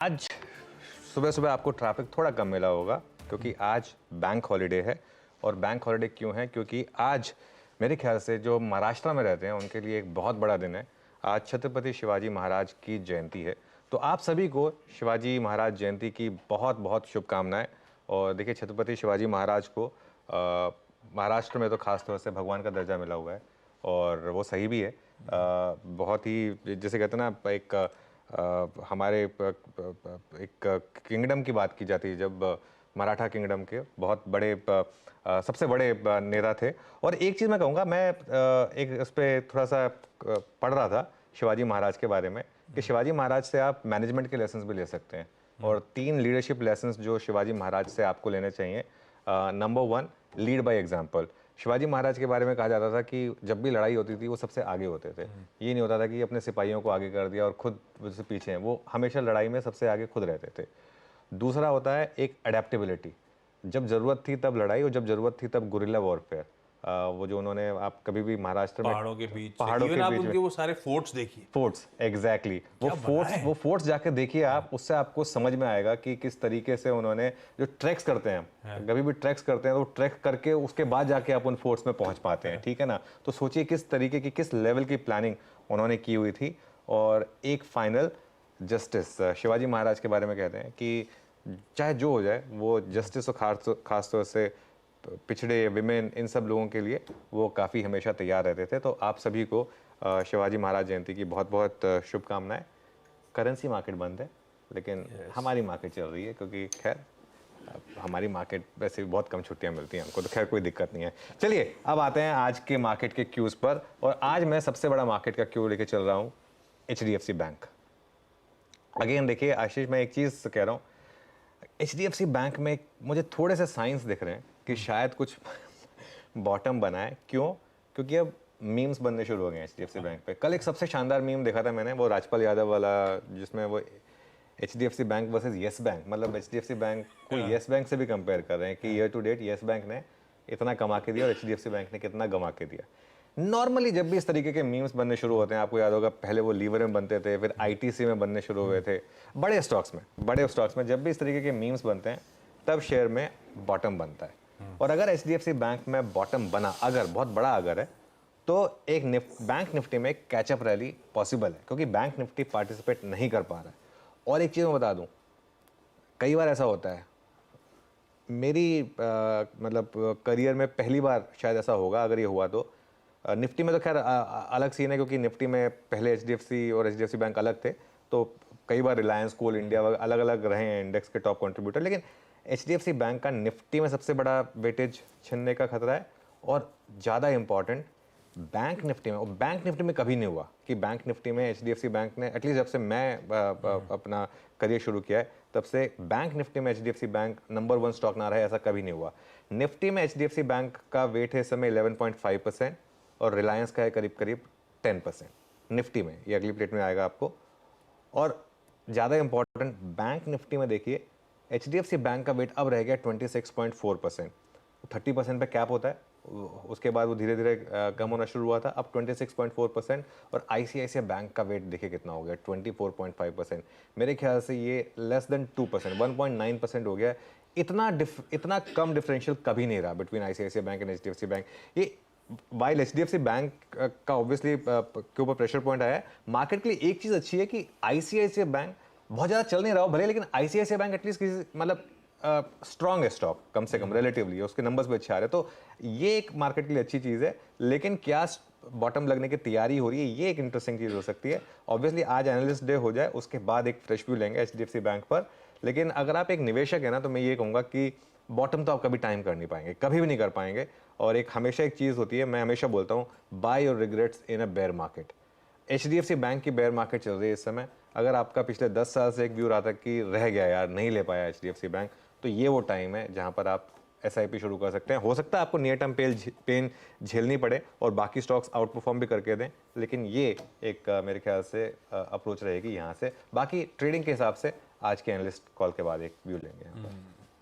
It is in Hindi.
आज सुबह सुबह आपको ट्रैफिक थोड़ा कम मिला होगा क्योंकि आज बैंक हॉलिडे है। और बैंक हॉलिडे क्यों है? क्योंकि आज मेरे ख्याल से जो महाराष्ट्र में रहते हैं उनके लिए एक बहुत बड़ा दिन है। आज छत्रपति शिवाजी महाराज की जयंती है। तो आप सभी को शिवाजी महाराज जयंती की बहुत बहुत शुभकामनाएं। और देखिए, छत्रपति शिवाजी महाराज को महाराष्ट्र में तो खास तौर से भगवान का दर्जा मिला हुआ है और वो सही भी है। बहुत ही, जैसे कहते हैं ना, एक हमारे एक किंगडम की बात की जाती है, जब मराठा किंगडम के बहुत बड़े सबसे बड़े नेता थे। और एक चीज़ मैं कहूँगा, मैं एक उस पर थोड़ा सा पढ़ रहा था शिवाजी महाराज के बारे में कि शिवाजी महाराज से आप मैनेजमेंट के लेसन्स भी ले सकते हैं। और 3 लीडरशिप लेसन्स जो शिवाजी महाराज से आपको लेने चाहिए। Number 1, lead by example. Shivaji Maharaj के बारे में कहा जाता था कि जब भी लड़ाई होती थी वो सबसे आगे होते थे। ये नहीं होता था कि अपने सिपाहियों को आगे कर दिया और खुद उससे पीछे हैं, वो हमेशा लड़ाई में सबसे आगे खुद रहते थे। दूसरा होता है एक अडेप्टेबिलिटी। जब ज़रूरत थी तब लड़ाई और जब ज़रूरत थी तब गुरिल्ला वॉरफेयर। वो जो उन्होंने, आप कभी भी महाराष्ट्र में पहाड़ों के बीच पहाड़ों के आप बीच उनके में वो सारे फोर्ट्स देखिए। फोर्ट्स, एग्जैक्टली वो फोर्ट्स जाके देखिए आप, उससे आपको समझ में आएगा कि किस तरीके से उन्होंने जो ट्रैक्स करते हैं, कभी भी ट्रैक्स करते हैं तो ट्रैक करके उसके बाद जाके आप उन फोर्ट्स में पहुंच पाते हैं। ठीक है ना? तो सोचिए किस तरीके की, किस लेवल की प्लानिंग उन्होंने की हुई थी। और एक फाइनल, जस्टिस। शिवाजी महाराज के बारे में कहते हैं कि चाहे जो हो जाए, वो जस्टिस और खास तौर से पिछड़े, विमेन, इन सब लोगों के लिए वो काफ़ी हमेशा तैयार रहते थे। तो आप सभी को शिवाजी महाराज जयंती की बहुत बहुत शुभकामनाएं। करेंसी मार्केट बंद है लेकिन हमारी मार्केट चल रही है, क्योंकि खैर हमारी मार्केट वैसे भी बहुत कम छुट्टियां मिलती हैं हमको, तो खैर कोई दिक्कत नहीं है। चलिए अब आते हैं आज के मार्केट के क्यूज़ पर। और आज मैं सबसे बड़ा मार्केट का क्यू लेके चल रहा हूँ, HDFC बैंक। अगेन देखिए आशीष, मैं एक चीज़ कह रहा हूँ, HDFC बैंक में मुझे थोड़े से साइंस दिख रहे हैं कि शायद कुछ बॉटम बना है। क्यों? क्योंकि अब मीम्स बनने शुरू हो गए हैं HDFC बैंक पे। कल एक सबसे शानदार मीम देखा था मैंने, वो राजपाल यादव वाला, जिसमें वो HDFC bank versus yes bank, मतलब HDFC बैंक को येस बैंक से भी कंपेयर कर रहे हैं कि year to date yes bank ने इतना कमा के दिया और HDFC बैंक ने कितना गंवा के दिया। नॉर्मली जब भी इस तरीके के मीम्स बनने शुरू होते हैं, आपको याद होगा पहले वो लीवर में बनते थे, फिर ITC में बनने शुरू हुए थे, बड़े स्टॉक्स में जब भी इस तरीके के मीम्स बनते हैं तब शेयर में बॉटम बनता है। और अगर HDFC बैंक में बॉटम बना, अगर बहुत बड़ा अगर है, तो एक बैंक निफ्टी में एक कैचअप रैली पॉसिबल है, क्योंकि बैंक निफ्टी पार्टिसिपेट नहीं कर पा रहा है। और एक चीज़ मैं बता दूं, कई बार ऐसा होता है, मेरी मतलब करियर में पहली बार शायद ऐसा होगा, अगर ये हुआ तो। निफ्टी में तो खैर अलग सीन है, क्योंकि निफ्टी में पहले HDFC और HDFC बैंक अलग थे, तो कई बार रिलायंस, कोल इंडिया अलग अलग रहे हैं इंडेक्स के टॉप कंट्रीब्यूटर। लेकिन HDFC बैंक का निफ्टी में सबसे बड़ा वेटेज छिनने का खतरा है। और ज़्यादा इंपॉर्टेंट, बैंक निफ्टी में, और बैंक निफ्टी में कभी नहीं हुआ कि बैंक निफ्टी में HDFC बैंक ने, एटलीस्ट जब से मैं अपना करियर शुरू किया है तब से बैंक निफ्टी में HDFC बैंक नंबर 1 स्टॉक ना रहा है, ऐसा कभी नहीं हुआ। निफ्टी में HDFC बैंक का वेट है इस समय 11.5% और रिलायंस का है करीब करीब 10%। निफ्टी में, ये अगली प्लेट में आएगा आपको। और ज़्यादा इंपॉर्टेंट, बैंक निफ्टी में देखिए HDFC बैंक का वेट अब रह गया 26.4%। 30% पे कैप होता है, उसके बाद वो धीरे धीरे कम होना शुरू हुआ था, अब 26.4%। और ICICI बैंक का वेट देखिए कितना हो गया, 24.5%। मेरे ख्याल से ये लेस देन 2%, 1.9% हो गया। इतना कम डिफरेंशियल कभी नहीं रहा between ICICI bank and HDFC bank. ये वाइल HDFC बैंक का ऑब्वियसली के ऊपर प्रेशर पॉइंट आया है, मार्केट के लिए एक चीज़ अच्छी है कि ICICI बैंक बहुत ज़्यादा चल नहीं रहा हो भले, लेकिन ICICI बैंक एटलीस्ट किसी, मतलब स्ट्रॉन्ग है स्टॉक, कम से कम रिलेटिवली, उसके नंबर्स भी अच्छे आ रहे हैं, तो ये एक मार्केट के लिए अच्छी चीज़ है। लेकिन क्या बॉटम लगने की तैयारी हो रही है, ये एक इंटरेस्टिंग चीज़ हो सकती है। ऑब्वियसली आज एनालिस्ट डे हो जाए, उसके बाद एक फ्रेश व्यू लेंगे HDFC बैंक पर। लेकिन अगर आप एक निवेशक है ना, तो मैं ये कहूँगा कि बॉटम तो आप कभी टाइम कर नहीं पाएंगे, कभी भी नहीं कर पाएंगे। और एक हमेशा एक चीज़ होती है, मैं हमेशा बोलता हूँ, buy your regrets in a bear market. HDFC bank की बेयर मार्केट चल रही है इस समय। अगर आपका पिछले 10 साल से एक व्यू रहा था कि रह गया यार, नहीं ले पाया HDFC बैंक, तो ये वो टाइम है जहां पर आप SIP शुरू कर सकते हैं। हो सकता है आपको नियर टर्म पेन झेलनी पड़े और बाकी स्टॉक्स आउट परफॉर्म भी करके दें, लेकिन ये एक मेरे ख्याल से अप्रोच रहेगी यहाँ से। बाकी ट्रेडिंग के हिसाब से आज के एनालिस्ट कॉल के बाद एक व्यू लेंगे यहाँ पर।